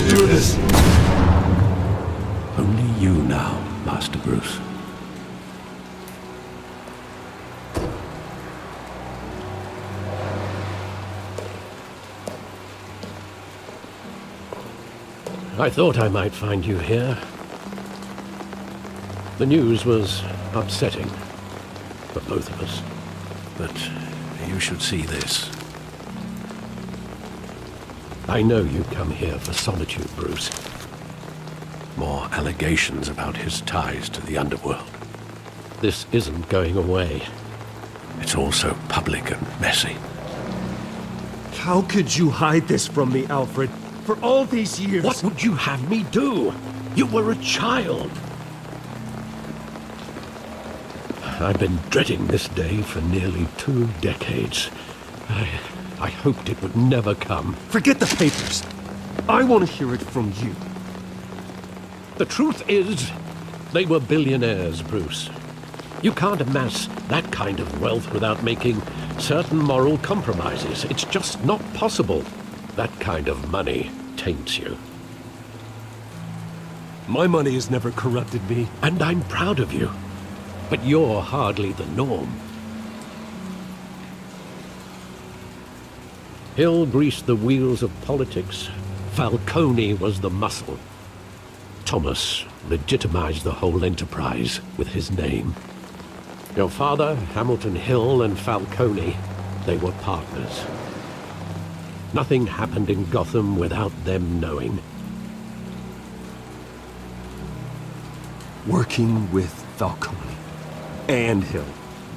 do this. Only you now, Master Bruce. I thought I might find you here. The news was upsetting for both of us. But you should see this. I know you come here for solitude, Bruce. More allegations about his ties to the underworld. This isn't going away. It's all so public and messy. How could you hide this from me, Alfred? For all these years... What would you have me do? You were a child. I've been dreading this day for nearly 2 decades. I hoped it would never come. Forget the papers. I want to hear it from you. The truth is, they were billionaires, Bruce. You can't amass that kind of wealth without making certain moral compromises. It's just not possible. That kind of money taints you. My money has never corrupted me. And I'm proud of you. But you're hardly the norm. Hill greased the wheels of politics. Falcone was the muscle. Thomas legitimized the whole enterprise with his name. Your father, Hamilton Hill, and Falcone, they were partners. Nothing happened in Gotham without them knowing. Working with Falcone and Hill.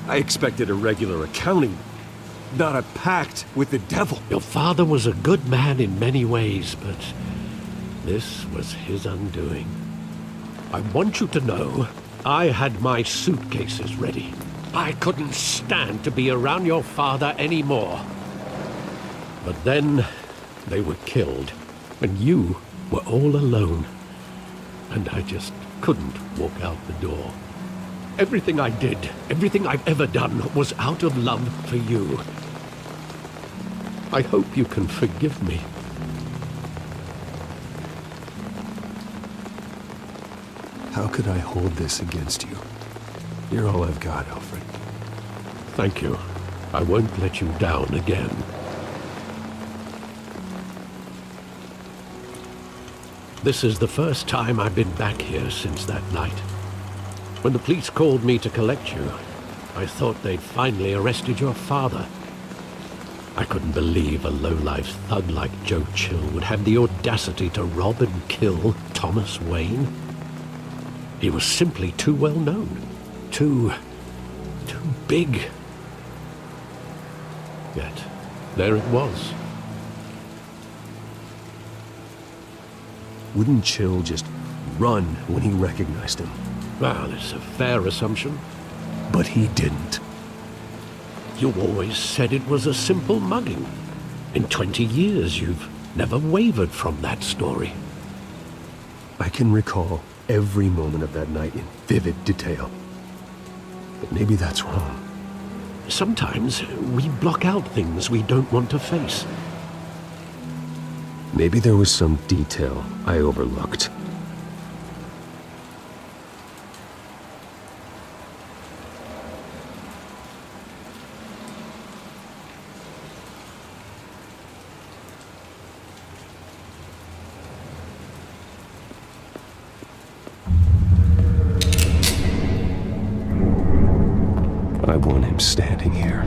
I expected a regular accounting, not a pact with the devil. Your father was a good man in many ways, but this was his undoing. I want you to know, I had my suitcases ready. I couldn't stand to be around your father anymore. But then, they were killed, and you were all alone. And I just couldn't walk out the door. Everything I did, everything I've ever done, was out of love for you. I hope you can forgive me. How could I hold this against you? You're all I've got, Alfred. Thank you. I won't let you down again. This is the first time I've been back here since that night. When the police called me to collect you, I thought they'd finally arrested your father. I couldn't believe a low-life thug like Joe Chill would have the audacity to rob and kill Thomas Wayne. He was simply too well known. Too big. Yet, there it was. Wouldn't Chill just run when he recognized him? Well, it's a fair assumption. But he didn't. You always said it was a simple mugging. In 20 years, you've never wavered from that story. I can recall every moment of that night in vivid detail. But maybe that's wrong. Sometimes we block out things we don't want to face. Maybe there was some detail I overlooked. I want him standing here,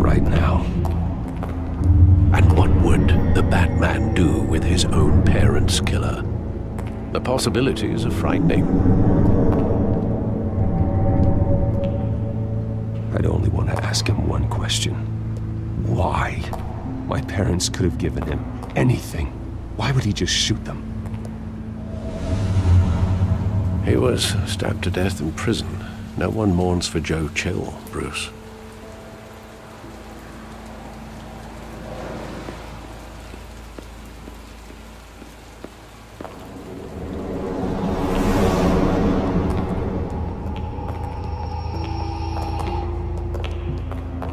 right now. And what would the Batman do with his own parents' killer? The possibilities are frightening. I'd only want to ask him one question. Why? My parents could have given him anything. Why would he just shoot them? He was stabbed to death in prison. No one mourns for Joe Chill, Bruce.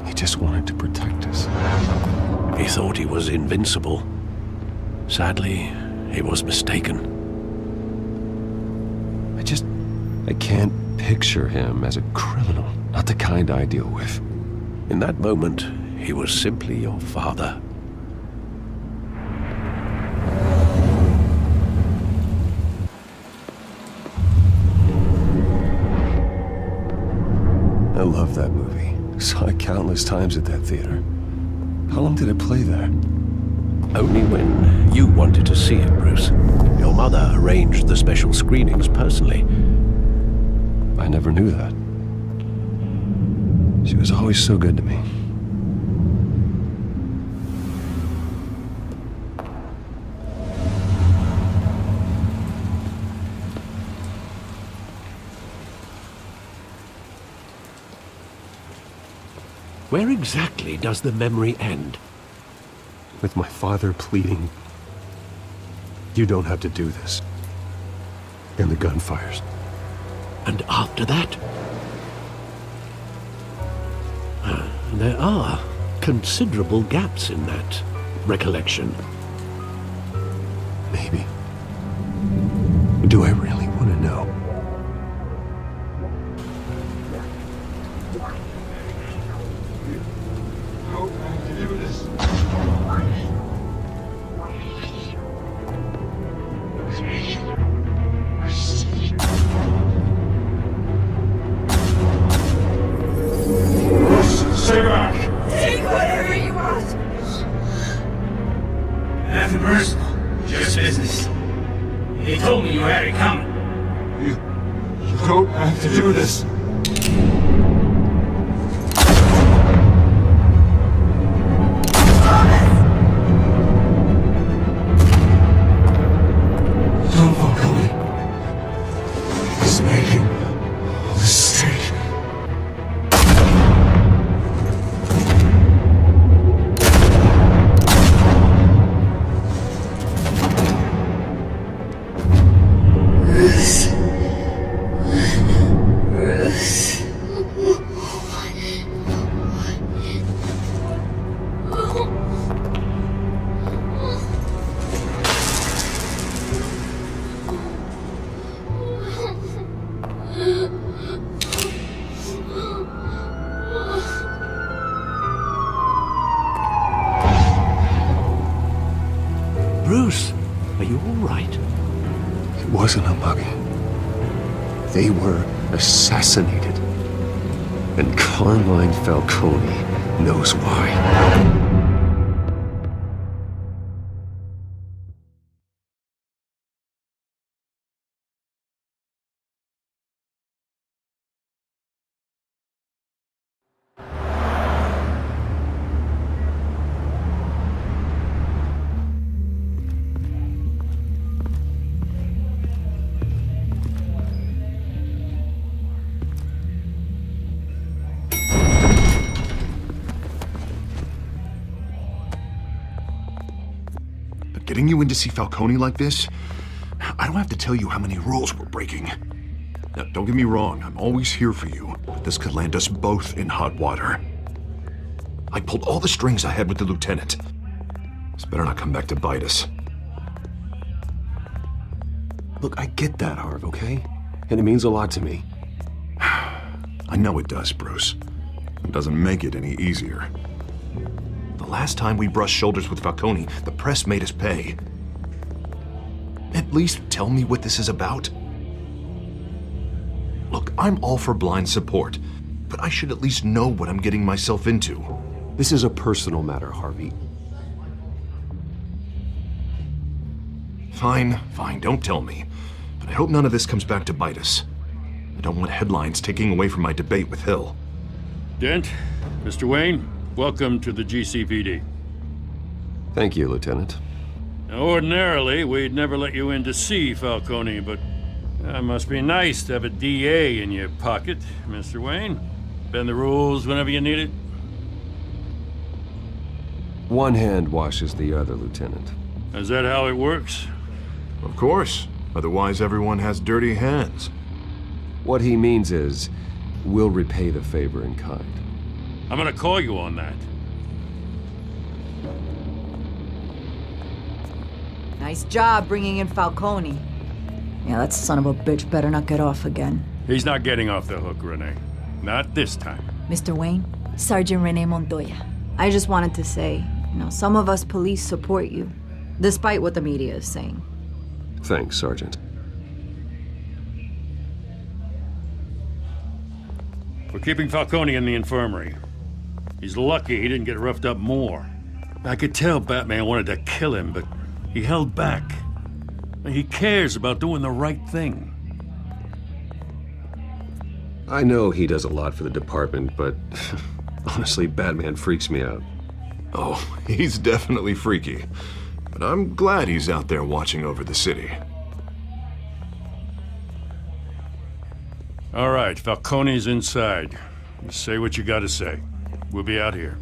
He just wanted to protect us. He thought he was invincible. Sadly, he was mistaken. I can't picture him as a criminal. Not the kind I deal with. In that moment, he was simply your father. I love that movie. Saw it countless times at that theater. How long did it play there? Only when you wanted to see it, Bruce. Your mother arranged the special screenings personally. I never knew that. She was always so good to me. Where exactly does the memory end? With my father pleading, "You don't have to do this." And the gunfires. And after that? There are considerable gaps in that recollection. Maybe. Do I really want to know? Stay back! Take whatever you want. Nothing personal, just business. He told me you had it coming. You don't have to do this. Don't follow me. He's making a mistake. Bruce, are you all right? It wasn't a mugging. They were assassinated. And Carmine Falcone knows why. Getting you in to see Falcone like this, I don't have to tell you how many rules we're breaking. Now, don't get me wrong, I'm always here for you, but this could land us both in hot water. I pulled all the strings I had with the lieutenant. This better not come back to bite us. Look, I get that, Harv, okay? And it means a lot to me. I know it does, Bruce. It doesn't make it any easier. The last time we brushed shoulders with Falcone, the press made us pay. At least tell me what this is about. Look, I'm all for blind support, but I should at least know what I'm getting myself into. This is a personal matter, Harvey. Fine, don't tell me. But I hope none of this comes back to bite us. I don't want headlines taking away from my debate with Hill. Dent, Mr. Wayne, welcome to the GCPD. Thank you, Lieutenant. Now, ordinarily, we'd never let you in to see Falcone, but it must be nice to have a DA in your pocket, Mr. Wayne. Bend the rules whenever you need it. One hand washes the other, Lieutenant. Is that how it works? Of course. Otherwise, everyone has dirty hands. What he means is, we'll repay the favor in kind. I'm gonna call you on that. Nice job bringing in Falcone. Yeah, that son of a bitch better not get off again. He's not getting off the hook, Renee. Not this time. Mr. Wayne, Sergeant Renee Montoya. I just wanted to say, some of us police support you, despite what the media is saying. Thanks, Sergeant. We're keeping Falcone in the infirmary. He's lucky he didn't get roughed up more. I could tell Batman wanted to kill him, but he held back. He cares about doing the right thing. I know he does a lot for the department, but honestly, Batman freaks me out. Oh, he's definitely freaky. But I'm glad he's out there watching over the city. All right, Falcone's inside. Say what you gotta say. We'll be out here.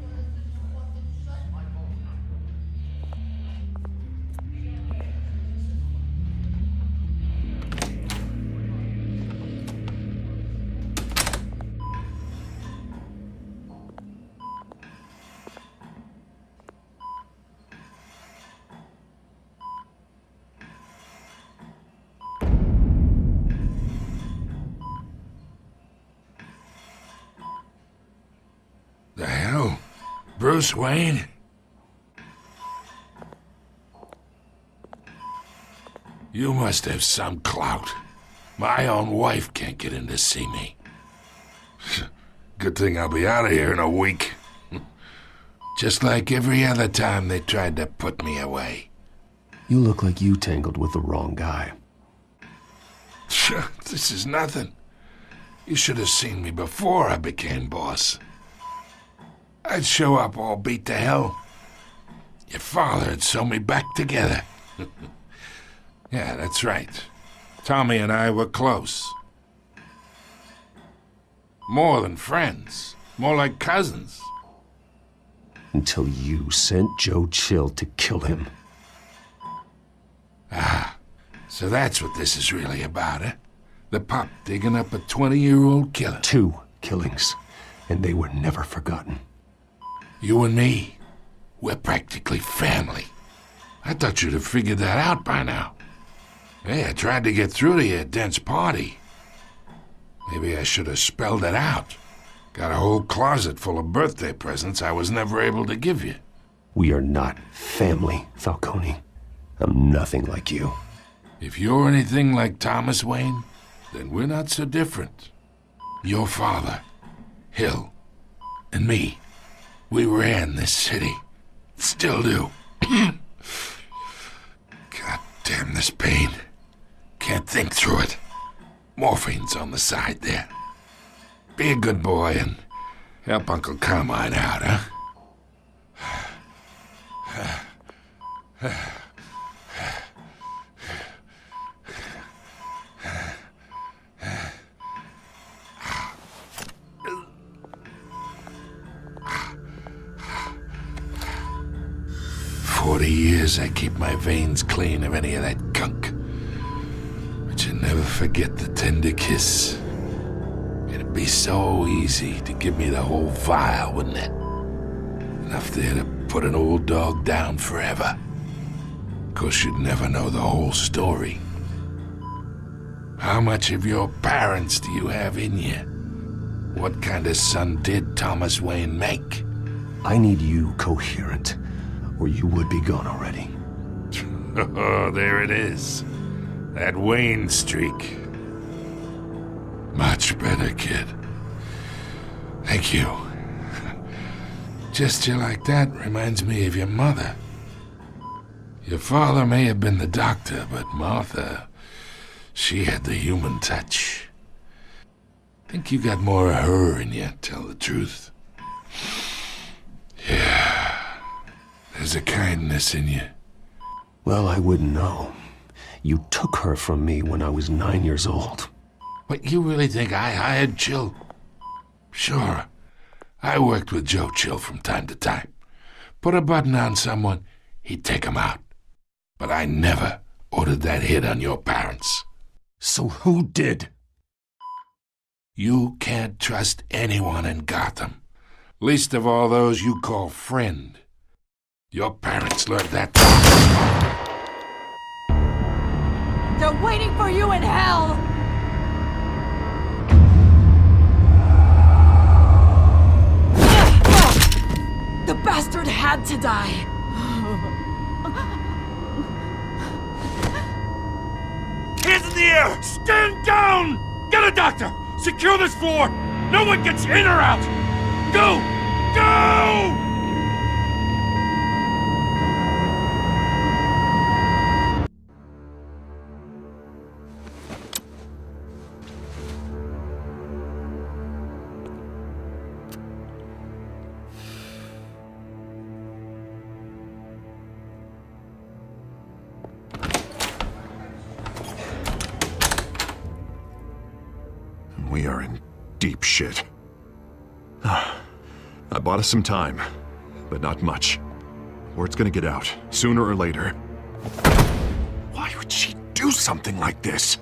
The hell? Bruce Wayne? You must have some clout. My own wife can't get in to see me. Good thing I'll be out of here in a week. Just like every other time they tried to put me away. You look like you tangled with the wrong guy. This is nothing. You should have seen me before I became boss. I'd show up all beat to hell. Your father'd sew me back together. Yeah, that's right. Tommy and I were close. More than friends. More like cousins. Until you sent Joe Chill to kill him. Ah, so that's what this is really about, eh? The pup digging up a 20-year-old killer. 2 killings, and they were never forgotten. You and me, we're practically family. I thought you'd have figured that out by now. Hey, I tried to get through to your dense party. Maybe I should have spelled it out. Got a whole closet full of birthday presents I was never able to give you. We are not family, Falcone. I'm nothing like you. If you're anything like Thomas Wayne, then we're not so different. Your father, Hill, and me, we ran this city. Still do. God damn this pain. Can't think through it. Morphine's on the side there. Be a good boy and help Uncle Carmine out, huh? 40 years I keep my veins clean of any of that gunk. But you never forget the tender kiss. It'd be so easy to give me the whole vial, wouldn't it? Enough there to put an old dog down forever. Of course, you'd never know the whole story. How much of your parents do you have in you? What kind of son did Thomas Wayne make? I need you coherent, or you would be gone already. Oh, there it is. That Wayne streak. Much better, kid. Thank you. Gesture like that reminds me of your mother. Your father may have been the doctor, but Martha, she had the human touch. Think you got more of her in you, tell the truth. Yeah, there's a kindness in you. Well, I wouldn't know. You took her from me when I was 9 years old. What, you really think I hired Chill? Sure. I worked with Joe Chill from time to time. Put a button on someone, he'd take him out. But I never ordered that hit on your parents. So who did? You can't trust anyone in Gotham. Least of all those you call friend. Your parents learned that. They're waiting for you in hell! The bastard had to die! Hands in the air! Stand down! Get a doctor! Secure this floor! No one gets in or out! Go! Go! We are in deep shit. I bought us some time, but not much. Word's gonna get out, sooner or later. Why would she do something like this?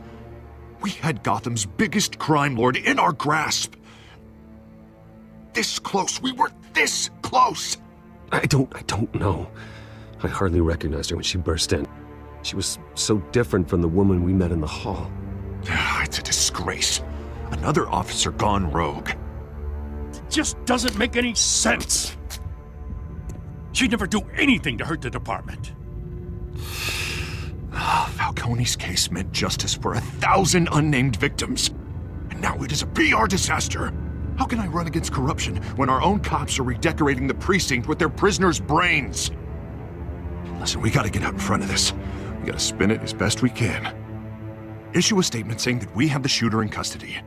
We had Gotham's biggest crime lord in our grasp. This close. We were this close. I don't know. I hardly recognized her when she burst in. She was so different from the woman we met in the hall. It's a disgrace. Another officer gone rogue. It just doesn't make any sense. She'd never do anything to hurt the department. Falcone's case meant justice for 1,000 unnamed victims. And now it is a PR disaster. How can I run against corruption when our own cops are redecorating the precinct with their prisoners' brains? Listen, we gotta get out in front of this. We gotta spin it as best we can. Issue a statement saying that we have the shooter in custody.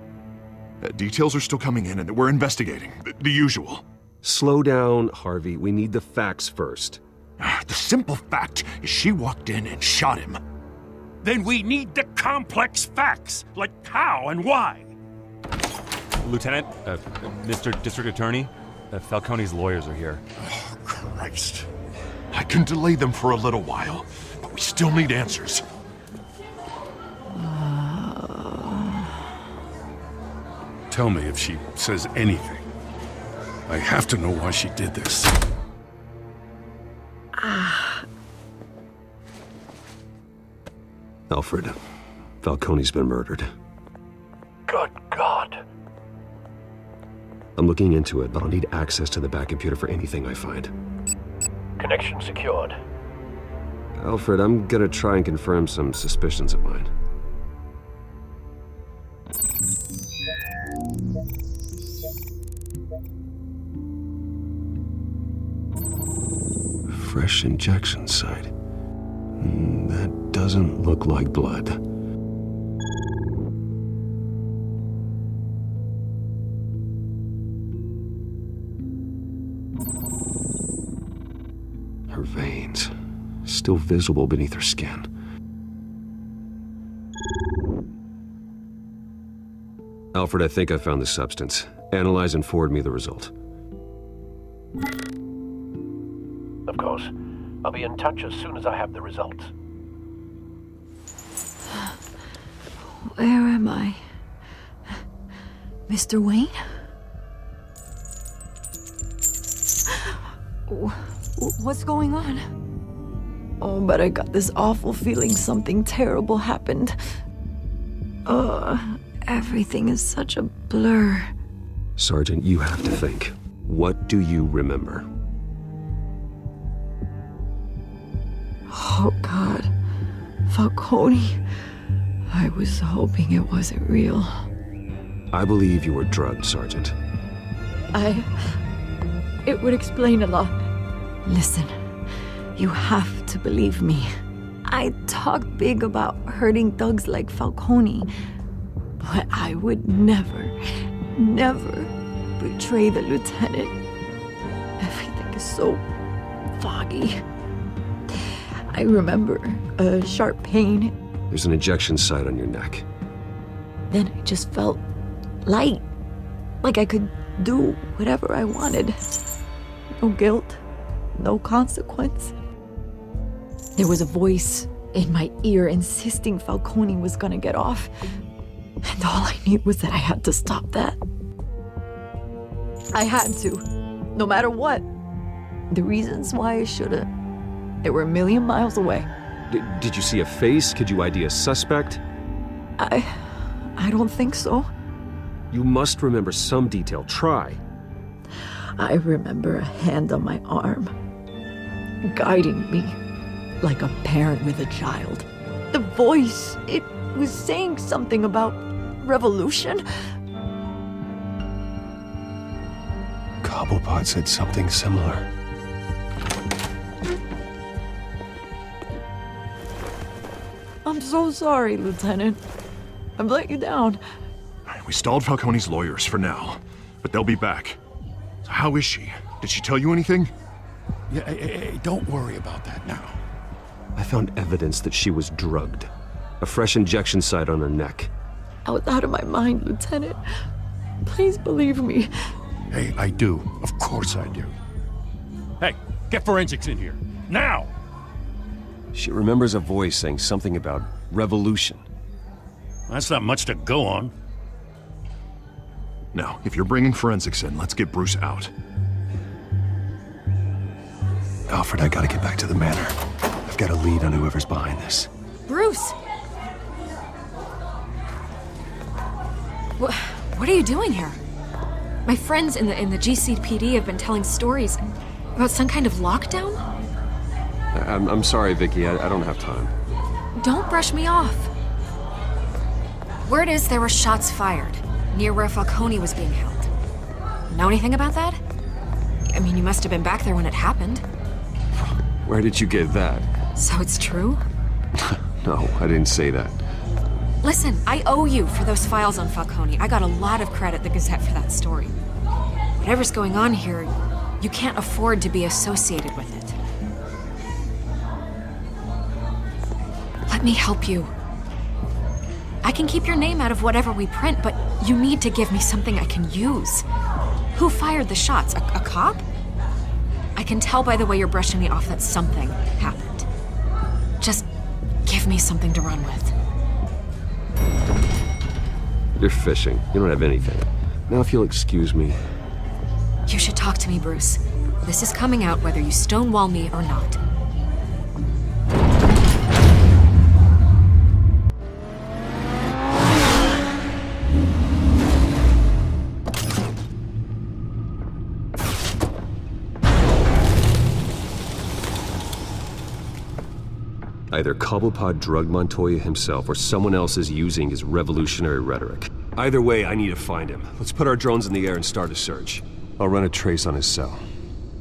Details are still coming in and that we're investigating. The usual. Slow down, Harvey. We need the facts first. The simple fact is she walked in and shot him. Then we need the complex facts, like how and why. Lieutenant, Mr. District Attorney, Falcone's lawyers are here. Oh, Christ. I can delay them for a little while, but we still need answers. Tell me if she says anything. I have to know why she did this. Alfred, Falcone's been murdered. Good God. I'm looking into it, but I'll need access to the back computer for anything I find. Connection secured. Alfred, I'm gonna try and confirm some suspicions of mine. Fresh injection site. That doesn't look like blood. Her veins, still visible beneath her skin. Alfred, I think I found the substance. Analyze and forward me the result. Of course. I'll be in touch as soon as I have the results. Where am I? Mr. Wayne? What's going on? Oh, but I got this awful feeling something terrible happened. Everything is such a blur. Sergeant, you have to think. What do you remember? Oh, God. Falcone. I was hoping it wasn't real. I believe you were drugged, Sergeant. It would explain a lot. Listen, you have to believe me. I talked big about hurting thugs like Falcone, but I would never betray the lieutenant. Everything is so foggy. I remember a sharp pain. There's an injection site on your neck. Then I just felt light, like I could do whatever I wanted. No guilt, no consequence. There was a voice in my ear insisting Falcone was gonna get off. And all I knew was that I had to stop that. I had to, no matter what. The reasons why I should've, they were a million miles away. Did you see a face? Could you ID a suspect? I don't think so. You must remember some detail. Try. I remember a hand on my arm, guiding me like a parent with a child. The voice, it was saying something about revolution. Cobblepot said something similar. I'm so sorry, Lieutenant. I've let you down. We stalled Falcone's lawyers for now, but they'll be back. So how is she? Did she tell you anything? Yeah, hey, don't worry about that now. I found evidence that she was drugged. A fresh injection site on her neck. I was out of my mind, Lieutenant. Please believe me. Hey, I do. Of course I do. Hey, get forensics in here. Now! She remembers a voice saying something about revolution. That's not much to go on. Now, if you're bringing forensics in, let's get Bruce out. Alfred, I gotta get back to the manor. I've got a lead on whoever's behind this. Bruce! What are you doing here? My friends in the GCPD have been telling stories about some kind of lockdown? I'm sorry, Vicky. I don't have time. Don't brush me off. Word is there were shots fired near where Falcone was being held. Know anything about that? I mean, you must have been back there when it happened. Where did you get that? So it's true? No, I didn't say that. Listen, I owe you for those files on Falcone. I got a lot of credit at the Gazette for that story. Whatever's going on here, you can't afford to be associated with it. Let me help you. I can keep your name out of whatever we print, but you need to give me something I can use. Who fired the shots? A cop? I can tell by the way you're brushing me off that something happened. Just give me something to run with. You're fishing. You don't have anything. Now, if you'll excuse me. You should talk to me, Bruce. This is coming out whether you stonewall me or not. Either Cobblepot drugged Montoya himself or someone else is using his revolutionary rhetoric. Either way, I need to find him. Let's put our drones in the air and start a search. I'll run a trace on his cell.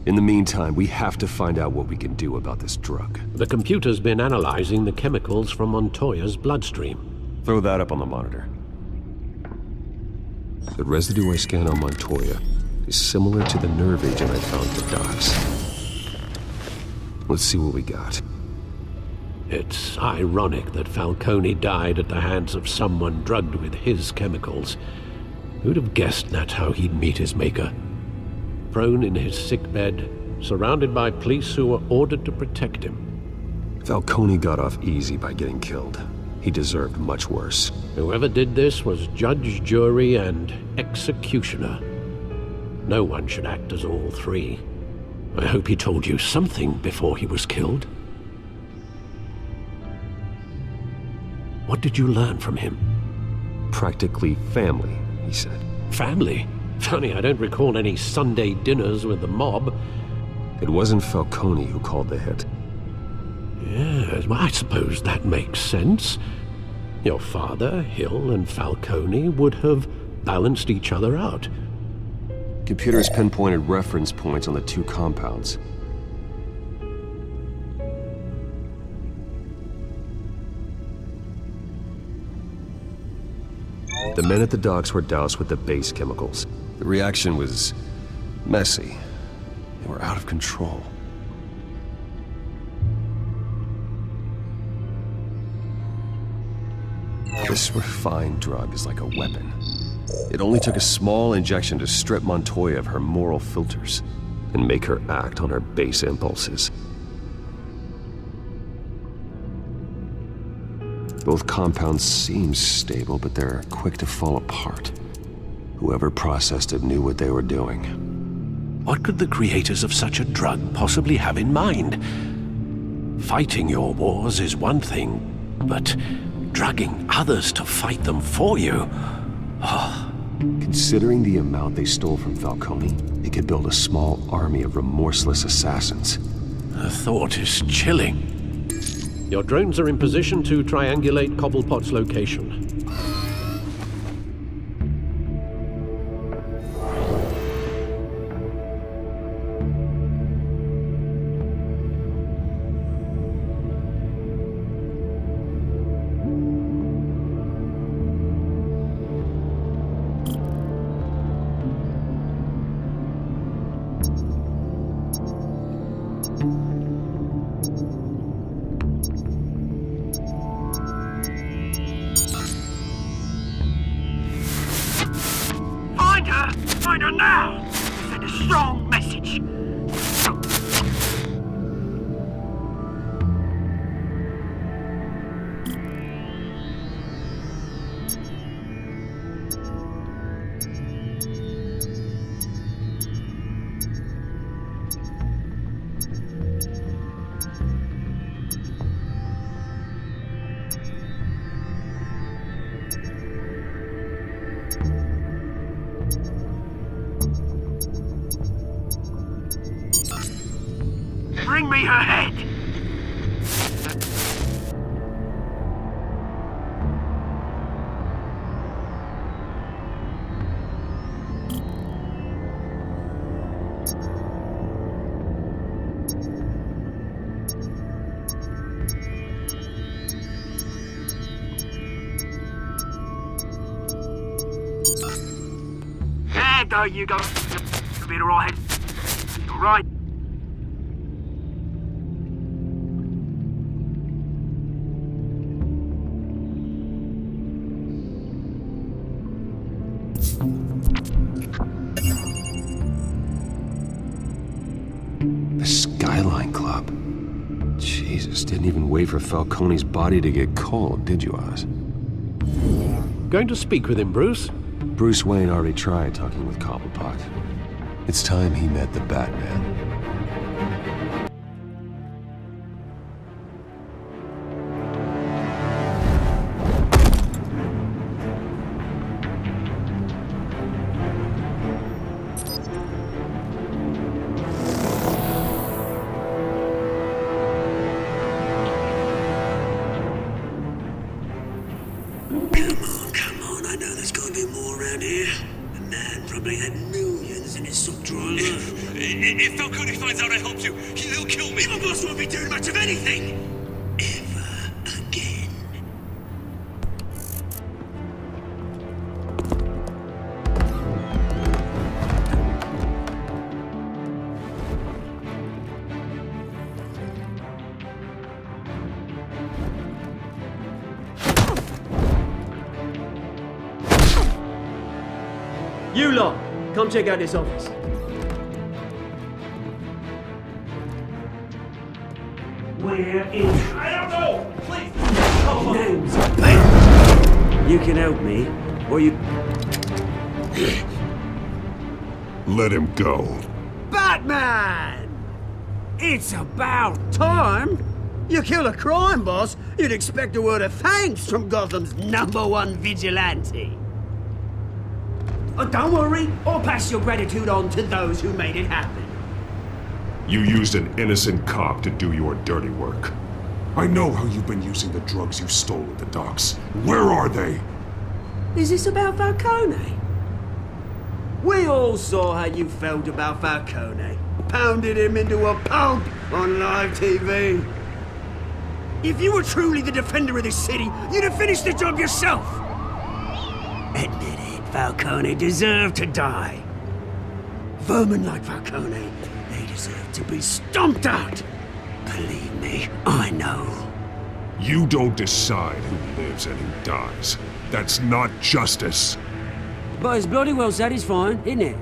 In the meantime, we have to find out what we can do about this drug. The computer's been analyzing the chemicals from Montoya's bloodstream. Throw that up on the monitor. The residue I scan on Montoya is similar to the nerve agent I found at the docks. Let's see what we got. It's ironic that Falcone died at the hands of someone drugged with his chemicals. Who'd have guessed that's how he'd meet his maker? Prone in his sickbed, surrounded by police who were ordered to protect him. Falcone got off easy by getting killed. He deserved much worse. Whoever did this was judge, jury, and executioner. No one should act as all three. I hope he told you something before he was killed. What did you learn from him? Practically family, he said. Family? Funny, I don't recall any Sunday dinners with the mob. It wasn't Falcone who called the hit. Yes, well, I suppose that makes sense. Your father, Hill, and Falcone would have balanced each other out. Computers pinpointed reference points on the two compounds. The men at the docks were doused with the base chemicals. The reaction was messy. They were out of control. This refined drug is like a weapon. It only took a small injection to strip Montoya of her moral filters and make her act on her base impulses. Both compounds seem stable, but they're quick to fall apart. Whoever processed it knew what they were doing. What could the creators of such a drug possibly have in mind? Fighting your wars is one thing, but drugging others to fight them for you? Considering the amount they stole from Falcone, they could build a small army of remorseless assassins. The thought is chilling. Your drones are in position to triangulate Cobblepot's location. Find her now! Send a strong message. Bring me her head! There you go. You'll be alright. Alright. The Skyline Club. Jesus, didn't even wait for Falcone's body to get cold, did you, Oz? Going to speak with him, Bruce? Bruce Wayne already tried talking with Cobblepot. It's time he met the Batman. Come on, I know there's gotta be more around here. The man probably had millions in his sock drawer alone. If Falcone finds out I helped you, he'll kill me. Your boss won't be doing much of anything! Ever again. You lot, come check out this office. We're in. I don't know! Please! Name's Ben. You can help me, or you. Let him go. Batman! It's about time! You kill a crime boss, you'd expect a word of thanks from Gotham's #1 vigilante. Oh, don't worry, I'll pass your gratitude on to those who made it happen. You used an innocent cop to do your dirty work. I know how you've been using the drugs you stole at the docks. Where are they? Is this about Falcone? We all saw how you felt about Falcone. Pounded him into a pulp on live TV. If you were truly the defender of this city, you'd have finished the job yourself. Admit it, Falcone deserved to die. Vermin like Falcone, they deserve to be stomped out. Believe me, I know. You don't decide who lives and who dies. That's not justice. But it's bloody well satisfying, isn't it?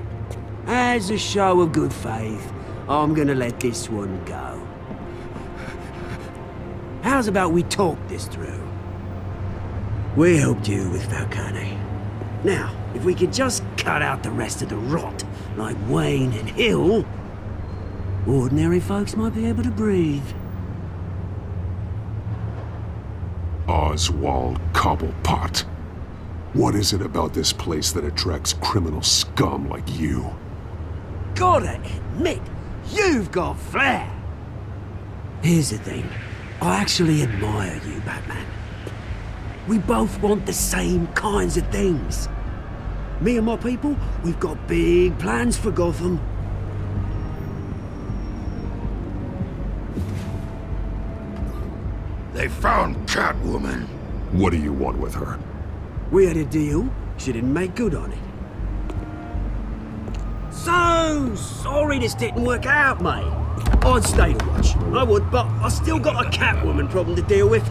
As a show of good faith, I'm gonna let this one go. How's about we talk this through? We helped you with Falcone. Now, if we could just cut out the rest of the rot, like Wayne and Hill, ordinary folks might be able to breathe. Oswald Cobblepot. What is it about this place that attracts criminal scum like you? Gotta admit, you've got flair. Here's the thing. I actually admire you, Batman. We both want the same kinds of things. Me and my people, we've got big plans for Gotham. They found Catwoman. What do you want with her? We had a deal. She didn't make good on it. So sorry this didn't work out, mate. I'd stay to watch. I would, but I still got a Catwoman problem to deal with.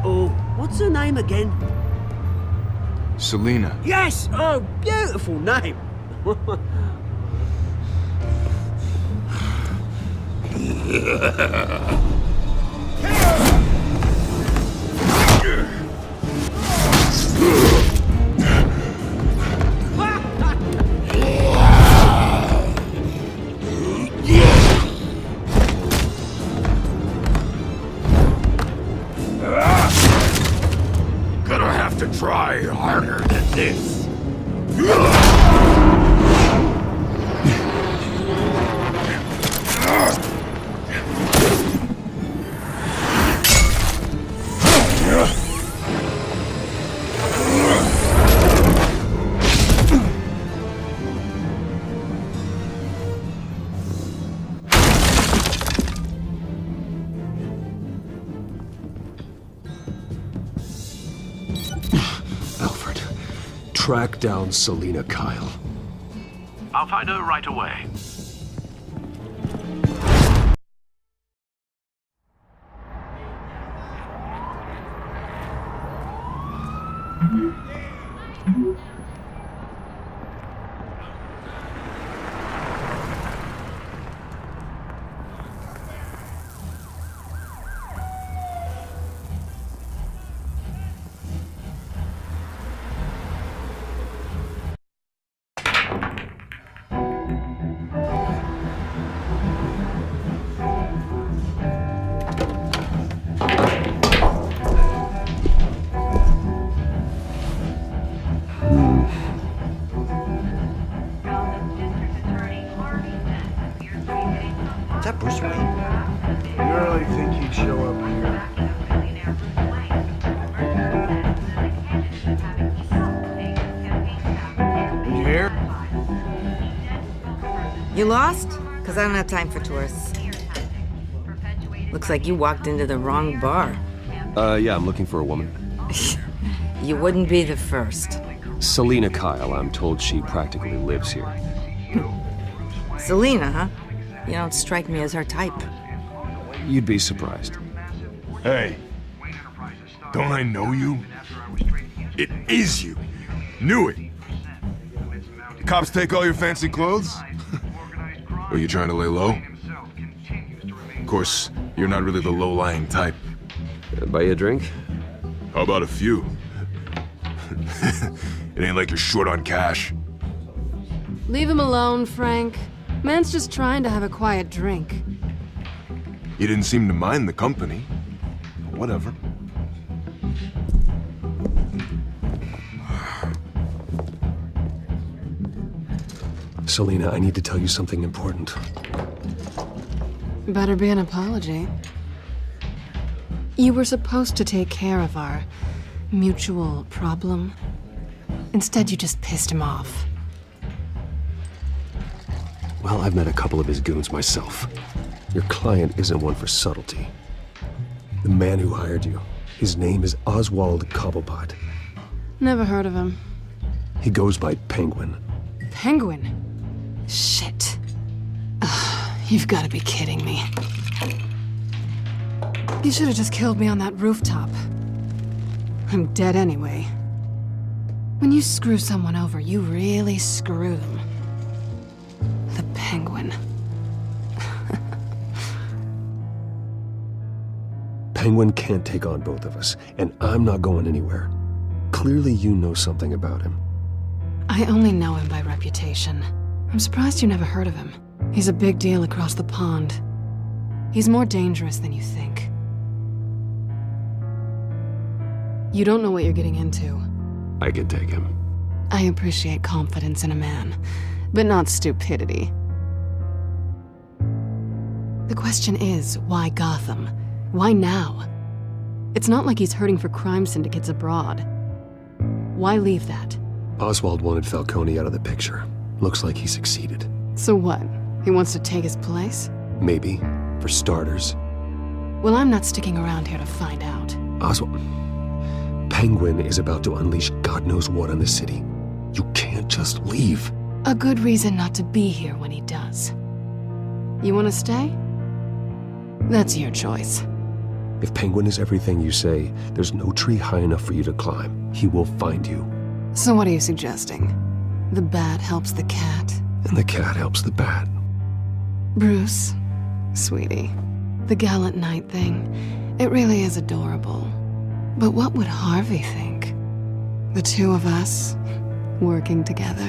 Oh, what's her name again? Selina. Yes! Oh, beautiful name. Gonna have to try harder than this. Track down Selina Kyle. I'll find her right away. You lost? Because I don't have time for tourists. Looks like you walked into the wrong bar. Yeah, I'm looking for a woman. You wouldn't be the first. Selina Kyle, I'm told she practically lives here. Selina, huh? You don't strike me as her type. You'd be surprised. Hey, don't I know you? It is you. Knew it. The cops take all your fancy clothes? Are you trying to lay low? Of course, you're not really the low-lying type. Buy you a drink? How about a few? It ain't like you're short on cash. Leave him alone, Frank. Man's just trying to have a quiet drink. You didn't seem to mind the company. Whatever. Selina, I need to tell you something important. Better be an apology. You were supposed to take care of our mutual problem. Instead, you just pissed him off. Well, I've met a couple of his goons myself. Your client isn't one for subtlety. The man who hired you, his name is Oswald Cobblepot. Never heard of him. He goes by Penguin. Penguin? Shit. Ugh, you've got to be kidding me. You should have just killed me on that rooftop. I'm dead anyway. When you screw someone over, you really screw them. The Penguin. Penguin can't take on both of us, and I'm not going anywhere. Clearly you know something about him. I only know him by reputation. I'm surprised you never heard of him. He's a big deal across the pond. He's more dangerous than you think. You don't know what you're getting into. I can take him. I appreciate confidence in a man, but not stupidity. The question is, why Gotham? Why now? It's not like he's hurting for crime syndicates abroad. Why leave that? Oswald wanted Falcone out of the picture. Looks like he succeeded. So what? He wants to take his place? Maybe, for starters. Well, I'm not sticking around here to find out. Oswald... Penguin is about to unleash God knows what on the city. You can't just leave. A good reason not to be here when he does. You want to stay? That's your choice. If Penguin is everything you say, there's no tree high enough for you to climb. He will find you. So what are you suggesting? The bat helps the cat? And the cat helps the bat. Bruce, sweetie, the gallant knight thing, it really is adorable. But what would Harvey think? The two of us, working together?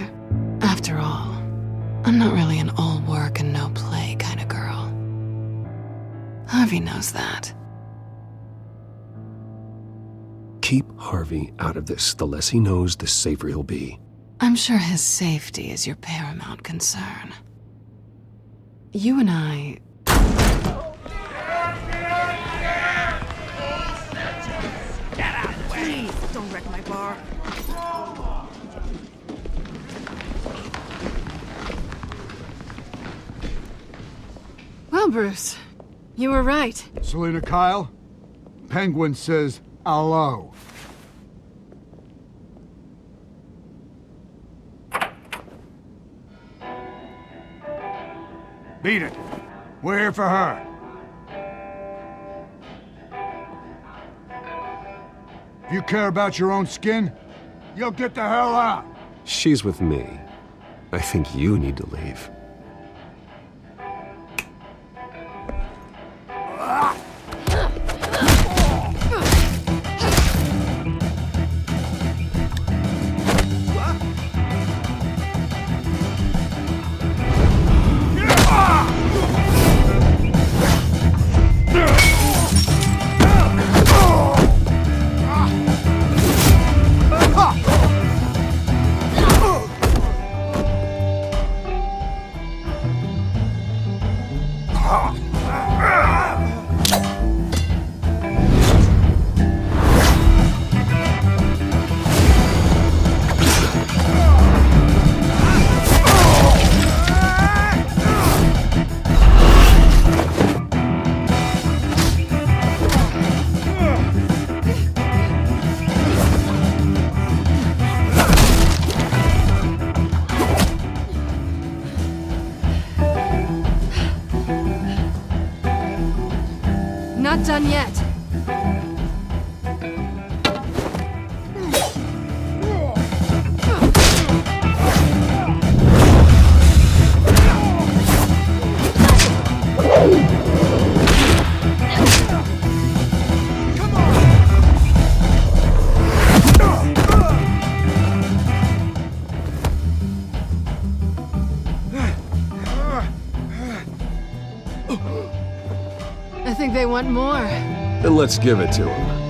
After all, I'm not really an all work and no play kind of girl. Harvey knows that. Keep Harvey out of this. The less he knows, the safer he'll be. I'm sure his safety is your paramount concern. You and I... Get out! Please, don't wreck my bar. Well, Bruce, you were right. Selina Kyle, Penguin says hello. Beat it. We're here for her. If you care about your own skin, you'll get the hell out. She's with me. I think you need to leave. Not done yet. I think they want more. Then let's give it to him.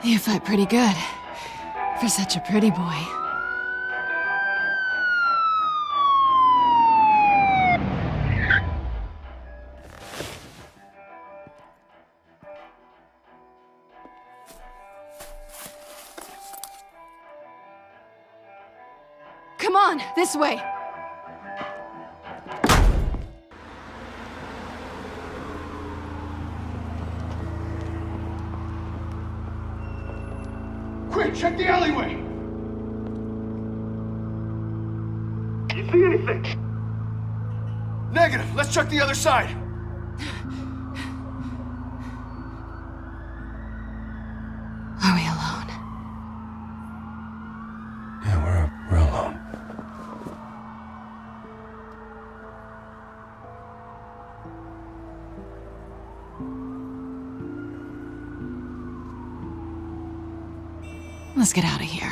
You fight pretty good. For such a pretty boy. Come on, this way! Hey, check the alleyway! You see anything? Negative. Let's check the other side. Are we alone? Yeah, we're alone. Let's get out of here.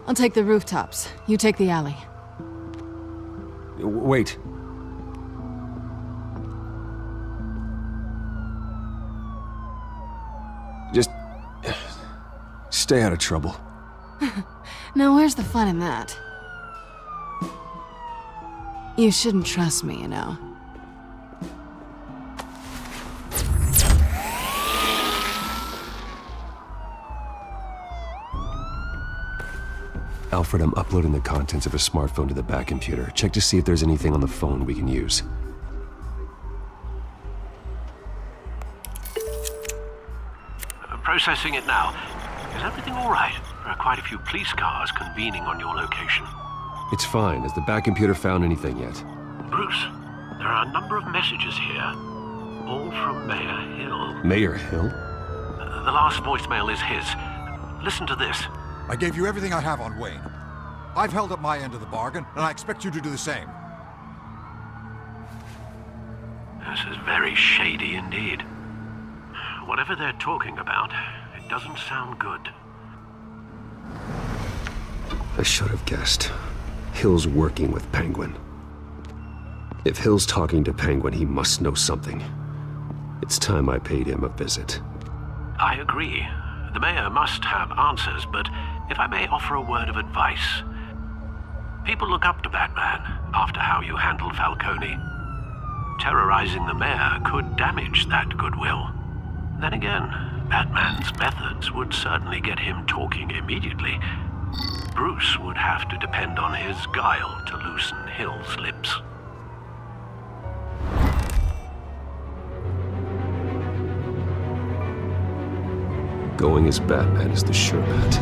I'll take the rooftops. You take the alley. Wait. Just stay out of trouble. Now, where's the fun in that? You shouldn't trust me, you know. Alfred, I'm uploading the contents of a smartphone to the back computer. Check to see if there's anything on the phone we can use. Processing it now. Is everything all right? There are quite a few police cars convening on your location. It's fine. Has the back computer found anything yet? Bruce, there are a number of messages here. All from Mayor Hill. Mayor Hill? The last voicemail is his. Listen to this. I gave you everything I have on Wayne. I've held up my end of the bargain, and I expect you to do the same. This is very shady indeed. Whatever they're talking about, it doesn't sound good. I should have guessed. Hill's working with Penguin. If Hill's talking to Penguin, he must know something. It's time I paid him a visit. I agree. The mayor must have answers, but if I may offer a word of advice. People look up to Batman after how you handled Falcone. Terrorizing the mayor could damage that goodwill. Then again, Batman's methods would certainly get him talking immediately. Bruce would have to depend on his guile to loosen Hill's lips. Going as Batman is the sure bet.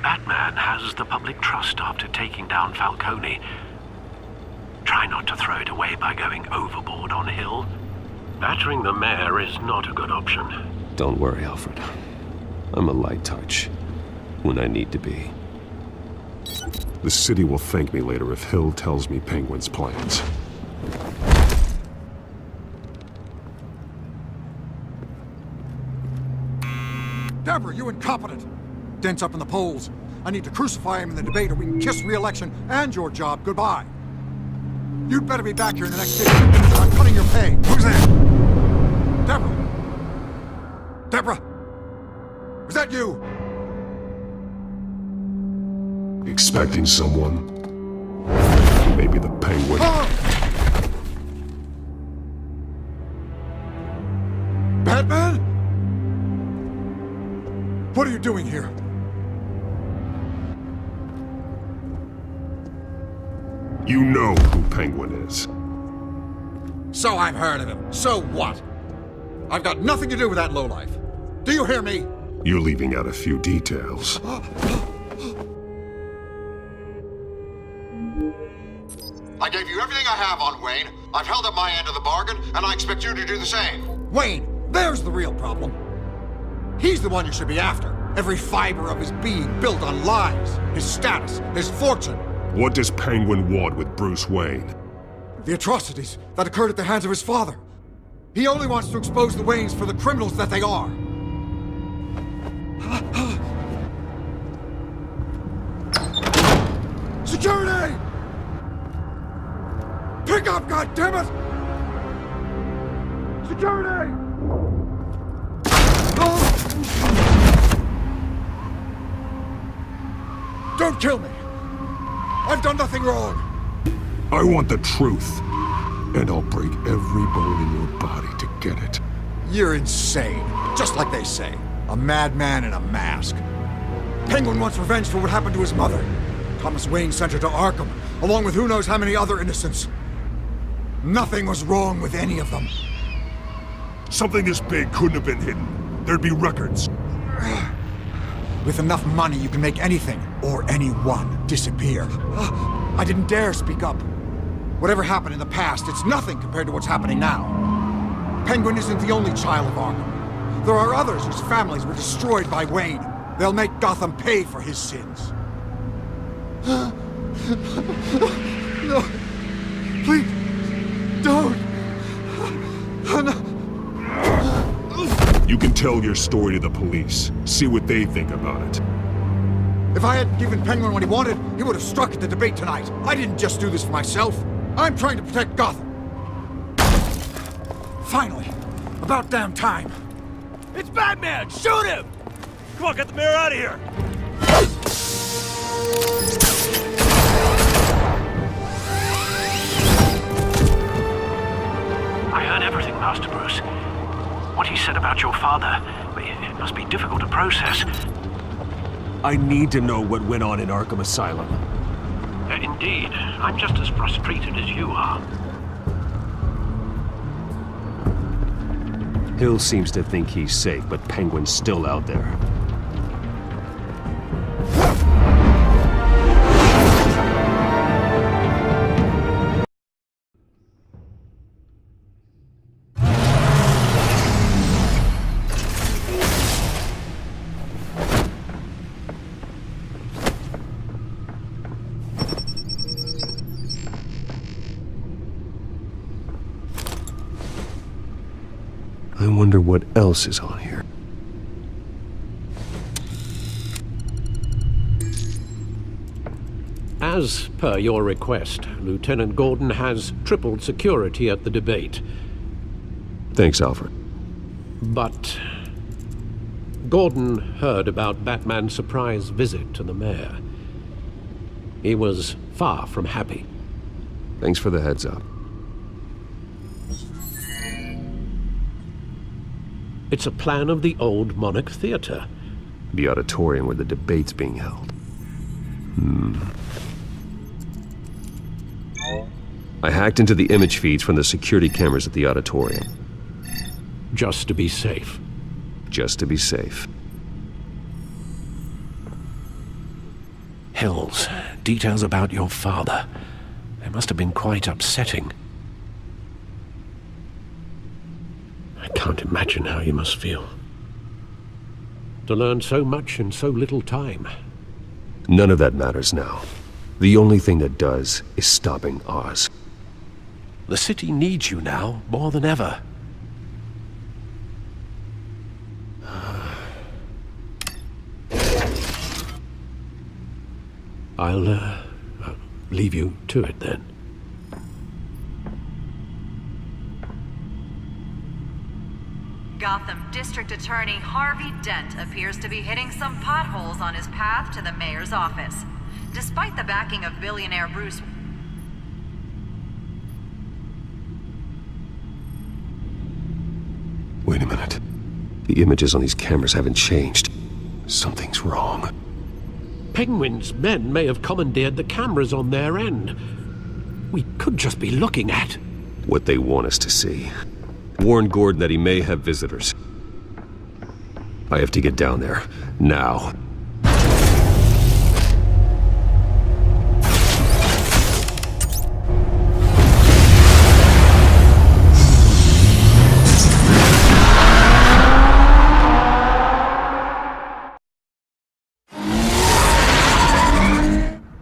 Batman has the public trust after taking down Falcone. Try not to throw it away by going overboard on Hill. Battering the mayor is not a good option. Don't worry, Alfred. I'm a light touch when I need to be. The city will thank me later if Hill tells me Penguin's plans. Deborah, you incompetent! Dent's up in the polls. I need to crucify him in the debate or we can kiss re-election and your job goodbye. You'd better be back here in the next 15 minutes or I'm cutting your pay. Who's there? Deborah! Deborah! Was that you? Expecting someone? Maybe the Penguin. Batman? What are you doing here? You know who Penguin is. So I've heard of him. So what? I've got nothing to do with that lowlife. Do you hear me? You're leaving out a few details. I gave you everything I have on Wayne. I've held up my end of the bargain, and I expect you to do the same. Wayne, there's the real problem. He's the one you should be after. Every fiber of his being built on lies, his status, his fortune. What does Penguin want with Bruce Wayne? The atrocities that occurred at the hands of his father. He only wants to expose the Waynes for the criminals that they are. Security! Pick up, goddammit! Security! Don't kill me! I've done nothing wrong! I want the truth. And I'll break every bone in your body to get it. You're insane. Just like they say. A madman in a mask. Penguin wants revenge for what happened to his mother. Thomas Wayne sent her to Arkham, along with who knows how many other innocents. Nothing was wrong with any of them. Something this big couldn't have been hidden. There'd be records. With enough money, you can make anything, or anyone, disappear. I didn't dare speak up. Whatever happened in the past, it's nothing compared to what's happening now. Penguin isn't the only child of Arkham. There are others whose families were destroyed by Wayne. They'll make Gotham pay for his sins. No. Please. Don't. You can tell your story to the police. See what they think about it. If I hadn't given Penguin what he wanted, he would have struck at the debate tonight. I didn't just do this for myself. I'm trying to protect Gotham. Finally. About damn time. It's Batman! Shoot him! Come on, get the mayor out of here! I heard everything, Master Bruce. What he said about your father, it must be difficult to process. I need to know what went on in Arkham Asylum. Indeed. I'm just as frustrated as you are. Hill seems to think he's safe, but Penguin's still out there. I wonder what else is on here. As per your request, Lieutenant Gordon has tripled security at the debate. Thanks, Alfred. But Gordon heard about Batman's surprise visit to the mayor. He was far from happy. Thanks for the heads up. It's a plan of the old Monarch Theater. The auditorium where the debate's being held. I hacked into the image feeds from the security cameras at the auditorium. Just to be safe. Just to be safe. Hills, details about your father. They must have been quite upsetting. I can't imagine how you must feel. To learn so much in so little time. None of that matters now. The only thing that does is stopping Oz. The city needs you now, more than ever. I'll leave you to it then. Gotham District Attorney Harvey Dent appears to be hitting some potholes on his path to the mayor's office. Despite the backing of billionaire Bruce... Wait a minute. The images on these cameras haven't changed. Something's wrong. Penguin's men may have commandeered the cameras on their end. We could just be looking at what they want us to see. Warn Gordon that he may have visitors. I have to get down there, now.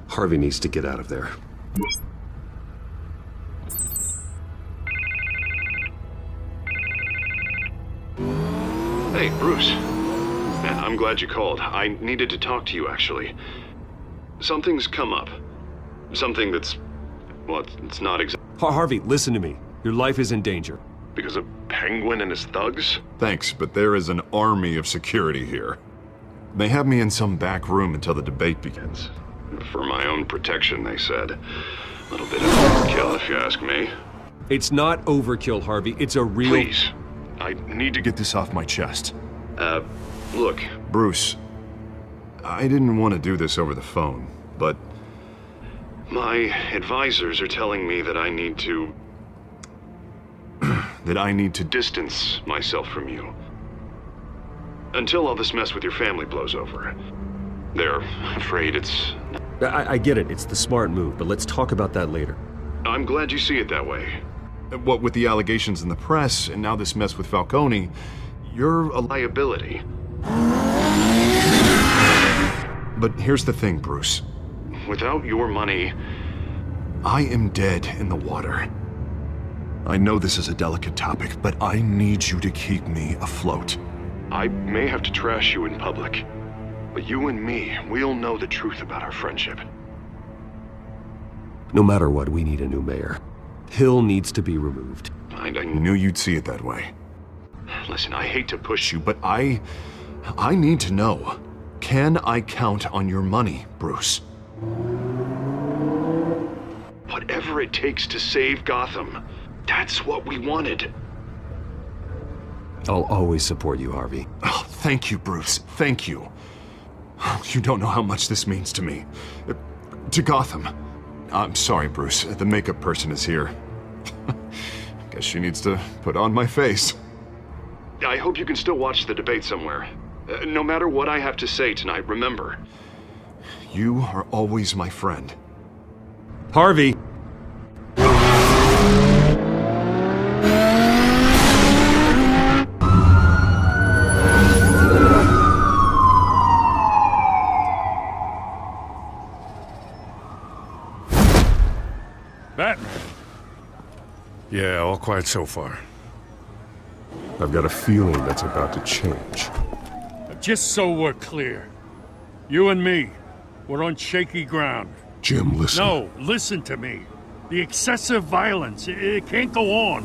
Harvey needs to get out of there. Hey, Bruce. Man, I'm glad you called. I needed to talk to you, actually. Something's come up. Something that's... well, it's not exactly... Harvey, listen to me. Your life is in danger. Because of Penguin and his thugs? Thanks, but there is an army of security here. They have me in some back room until the debate begins. For my own protection, they said. A little bit of overkill, if you ask me. It's not overkill, Harvey. It's a real... Please, I need to Get this off my chest. Look. Bruce, I didn't want to do this over the phone, but... My advisors are telling me that I need to... that I need to distance myself from you. Until all this mess with your family blows over. They're afraid it's... I get it. It's the smart move, but let's talk about that later. I'm glad you see it that way. What with the allegations in the press, and now this mess with Falcone, you're a liability. But here's the thing, Bruce. Without your money... I am dead in the water. I know this is a delicate topic, but I need you to keep me afloat. I may have to trash you in public, but you and me, we'll know the truth about our friendship. No matter what, we need a new mayor. Hill needs to be removed. I knew you'd see it that way. Listen, I hate to push you, But I need to know. Can I count on your money, Bruce? Whatever it takes to save Gotham, that's what we wanted. I'll always support you, Harvey. Oh, thank you, Bruce. Thank you. You don't know how much this means to me. To Gotham. I'm sorry, Bruce. The makeup person is here. Guess she needs to put on my face. I hope you can still watch the debate somewhere. No matter what I have to say tonight, remember. You are always my friend. Harvey! Batman. Yeah, all quiet so far. I've got a feeling that's about to change. Just so we're clear, you and me, we're on shaky ground. Jim, listen. No, listen to me. The excessive violence, it can't go on.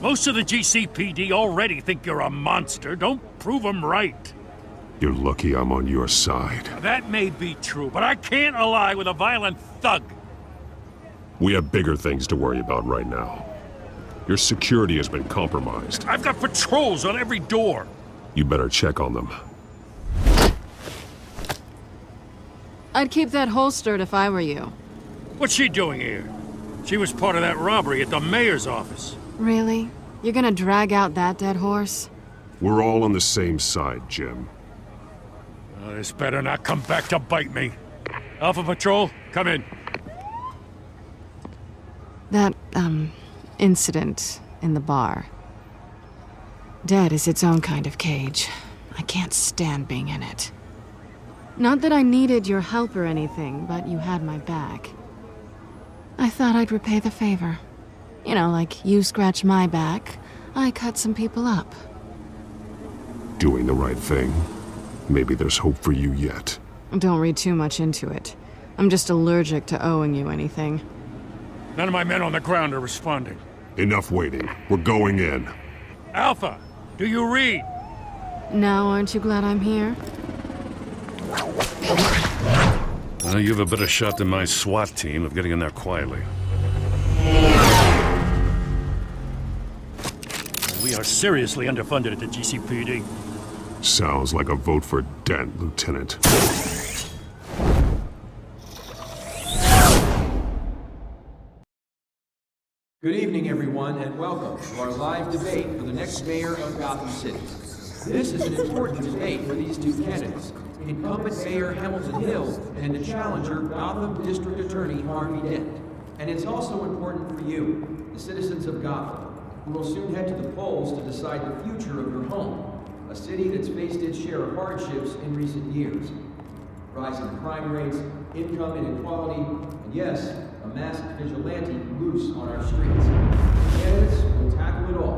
Most of the GCPD already think you're a monster. Don't prove them right. You're lucky I'm on your side. That may be true, but I can't ally with a violent thug. We have bigger things to worry about right now. Your security has been compromised. I've got patrols on every door. You better check on them. I'd keep that holstered if I were you. What's she doing here? She was part of that robbery at the mayor's office. Really? You're gonna drag out that dead horse? We're all on the same side, Jim. This better not come back to bite me. Alpha Patrol, come in. That, incident in the bar. Dead is its own kind of cage. I can't stand being in it. Not that I needed your help or anything, but you had my back. I thought I'd repay the favor. You know, like you scratch my back, I cut some people up. Doing the right thing. Maybe there's hope for you yet. Don't read too much into it. I'm just allergic to owing you anything. None of my men on the ground are responding. Enough waiting. We're going in. Alpha, do you read? Now aren't you glad I'm here? You have a better shot than my SWAT team of getting in there quietly. We are seriously underfunded at the GCPD. Sounds like a vote for Dent, Lieutenant. Good evening, everyone, and welcome to our live debate for the next mayor of Gotham City. This is an important debate for these two candidates, incumbent Mayor Hamilton Hill and the challenger Gotham District Attorney Harvey Dent. And it's also important for you, the citizens of Gotham, who will soon head to the polls to decide the future of your home, a city that's faced its share of hardships in recent years. Rising crime rates, income inequality, and yes, a masked vigilante loose on our streets. Candidates will tackle it all.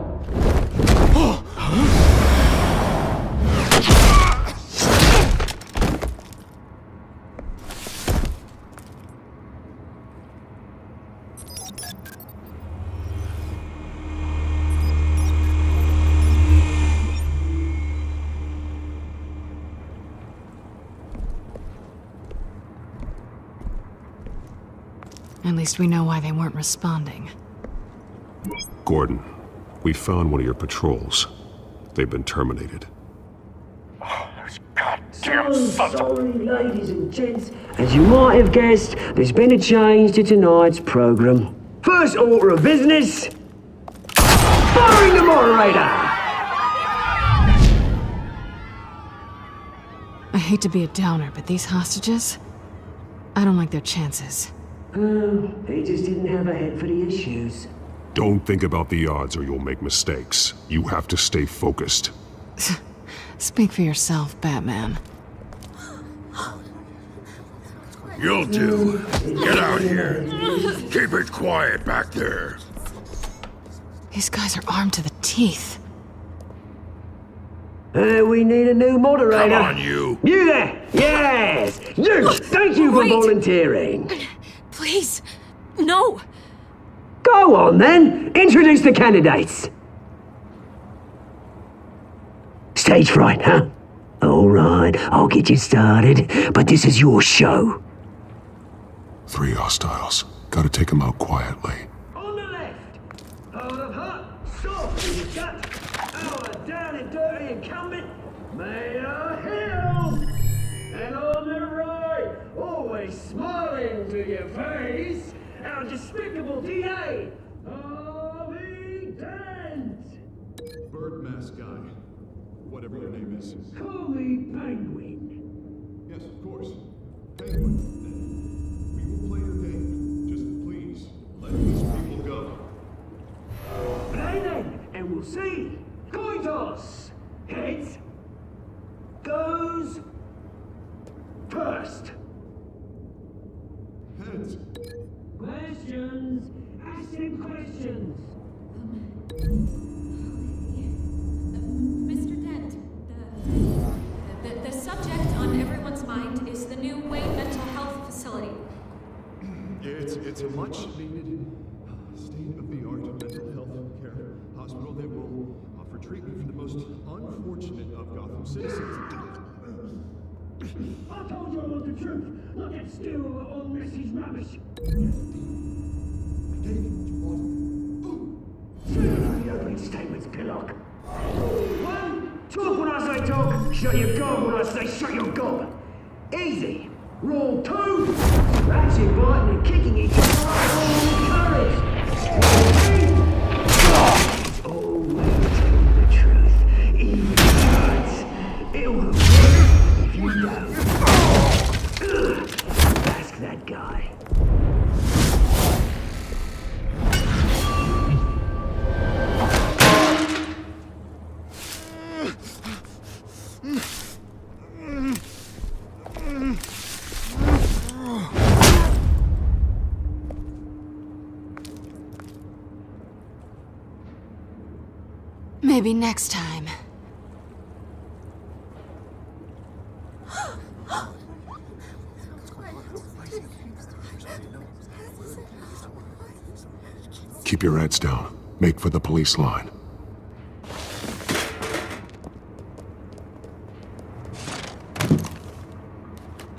At least we know why they weren't responding. Gordon, we found one of your patrols. They've been terminated. So sorry, ladies and gents. As you might have guessed, there's been a change to tonight's program. First order of business, firing the moderator! I hate to be a downer, but these hostages, I don't like their chances. He just didn't have a head for the issues. Don't think about the odds or you'll make mistakes. You have to stay focused. Speak for yourself, Batman. You'll do. Get out here. Keep it quiet back there. These guys are armed to the teeth. We need a new moderator. Come on, you. You there! Yes! You! Thank you for Wait. volunteering. Please, no. Go on then. Introduce the candidates. Stage fright, huh? All right, I'll get you started, but this is your show. 3 hostiles. Gotta take them out quietly. On the left, hard of heart, soft in the gut, our down and dirty incumbent, Mayor Hill. And on the right, always smiling to your face, our despicable DA, Harvey Dent. Bird mask guy. Whatever your name is. Call me Penguin. Yes, of course. Penguin. We will play your game. Just please, let these people go. Play then, and we'll see. Coin toss. Heads. Goes. First. Heads. Questions. Ask him questions. Mr. Dent, the subject on everyone's mind is the new Wayne Mental Health Facility. It's a much needed state-of-the-art mental health care hospital that will offer treatment for the most unfortunate of Gotham citizens. I told you I want the truth. Not that still old message rubbish. Say the opening statements, Pillock. 1, talk when I say talk. Shut your gob when I say shut your gob. Easy. Rule 2, scratching, biting, and kicking each other all courage. Rule 3, always tell the truth, even if it hurts. It'll hurt if you don't. Ask that guy. Maybe next time. Keep your heads down. Make for the police line.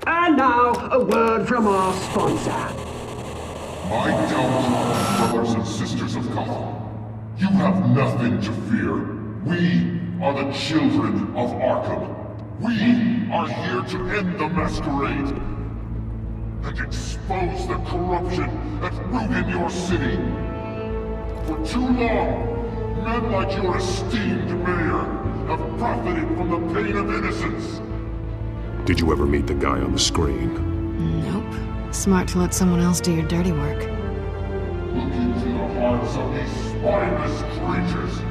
And now, a word from our sponsor. My gallant brothers and sisters of Gotham, you have nothing to fear. We are the children of Arkham. We are here to end the masquerade and expose the corruption that ruined your city. For too long, men like your esteemed mayor have profited from the pain of innocence. Did you ever meet the guy on the screen? Nope. Smart to let someone else do your dirty work. Look into the hearts of these spineless creatures,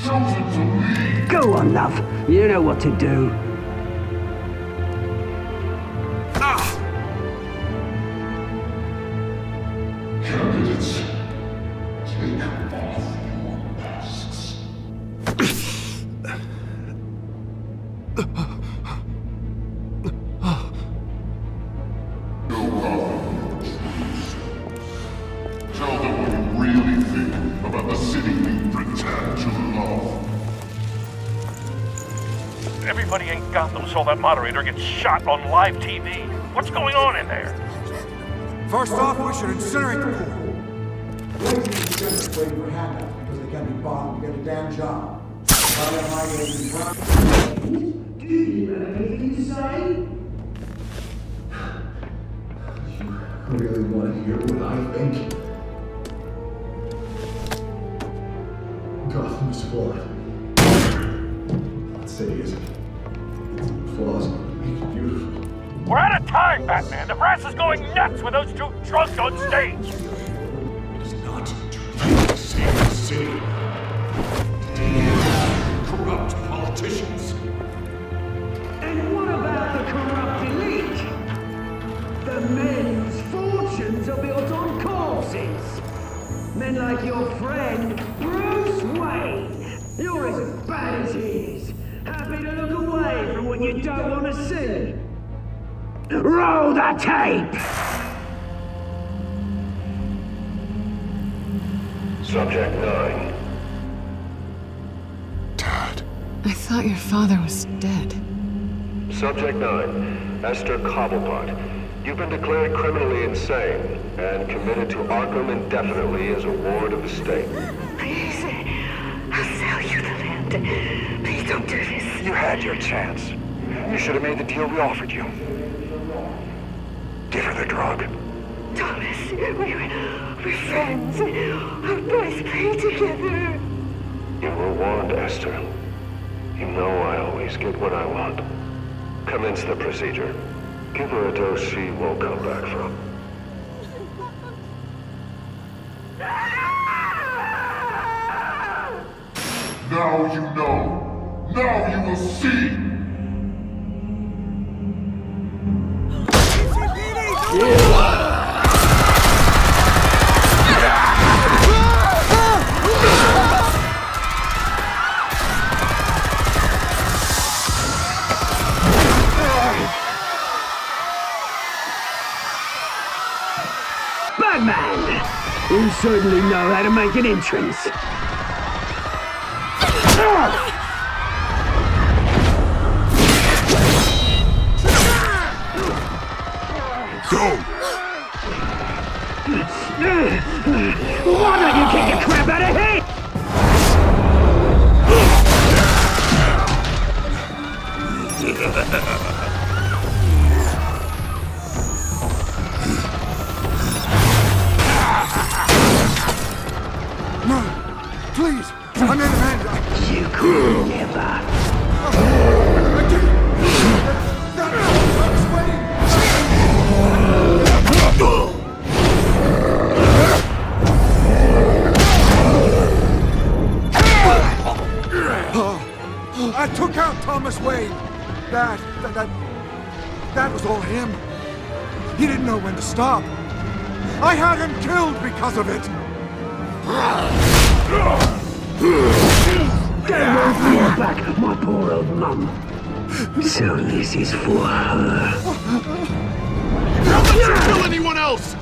chosen to lead. Go on, love. You know what to do. Candidates, take off your masks. Go Gotham, tell them what you really think about the city we pretend to love. Everybody in Gotham saw that moderator get shot on live TV. What's going on in there? First off, we should incinerate the pool. Waiting for handouts because they can't be bought to get a damn job. Do you have anything to say? I really want to hear what I think. Gotham is flawed. City isn't. Its flaws make it beautiful. We're out of time, Batman! The brass is going nuts with those two drunks on stage! It's not trying to save the city. Corrupt politicians. And what about the corrupt elite? The men whose fortunes are built on corpses. Men like your friend, Bruce Wayne. You're as bad as he is. Happy to look away from what you don't want to see. Roll the tape! Subject 9. I thought your father was dead. Subject 9. Esther Cobblepot. You've been declared criminally insane and committed to Arkham indefinitely as a ward of the state. Please, I'll sell you the land. Please don't do this. You had your chance. You should have made the deal we offered you. Give her the drug. Thomas, we're friends. Our boys play together. You were warned, Esther. You know I always get what I want. Commence the procedure. Give her a dose she won't come back from. Now you know. Now you will see. Batman! You certainly know how to make an entrance. Go! Why don't you kick the crap out of here? No, please, I made an end. You could never. I took out Thomas Wayne. That was all him. He didn't know when to stop. I had him killed because of it. Don't want me back, my poor old mum. So this is for her. Don't let you kill anyone else!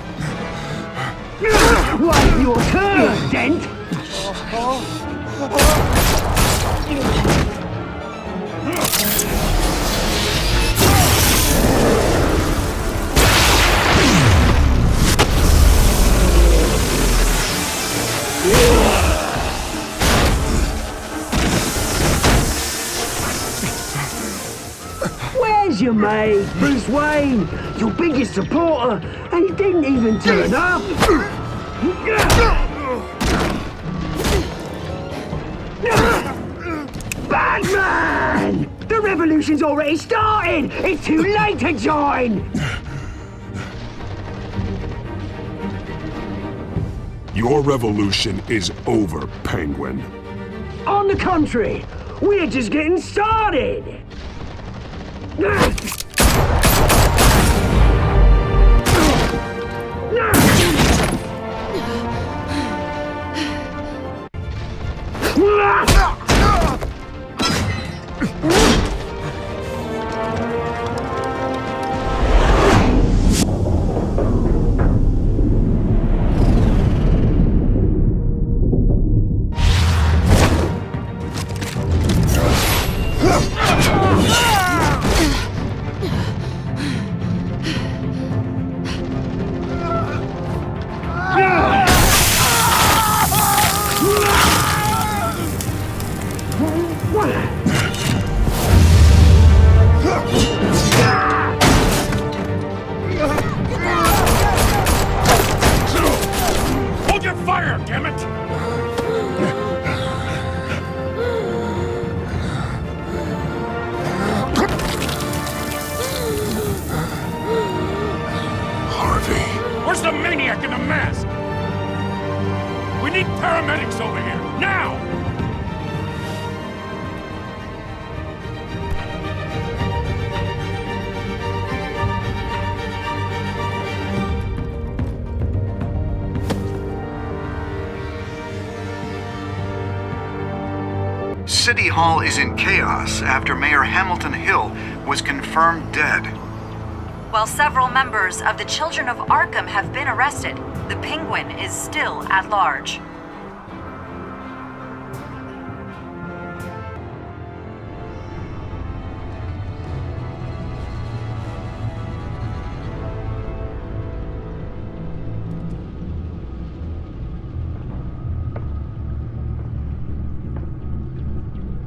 Wait your turn, Dent! Where's your mate, Bruce Wayne? Your biggest supporter, and he didn't even turn up! Batman! The revolution's already started! It's too late to join! Your revolution is over, Penguin. On the contrary, we're just getting started! Where's the maniac in the mask? We need paramedics over here, now! City Hall is in chaos after Mayor Hamilton Hill was confirmed dead. While several members of the Children of Arkham have been arrested, the Penguin is still at large.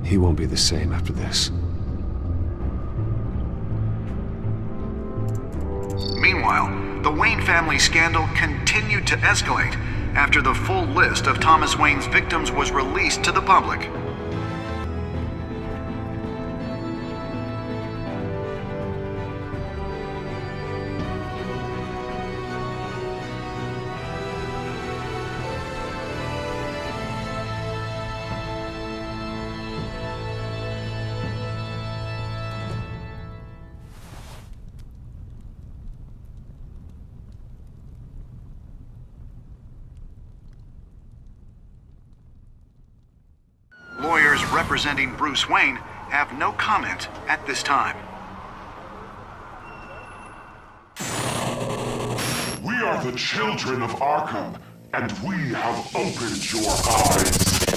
He won't be the same after this. Meanwhile, the Wayne family scandal continued to escalate after the full list of Thomas Wayne's victims was released to the public. Lawyers representing Bruce Wayne have no comment at this time. We are the children of Arkham, and we have opened your eyes.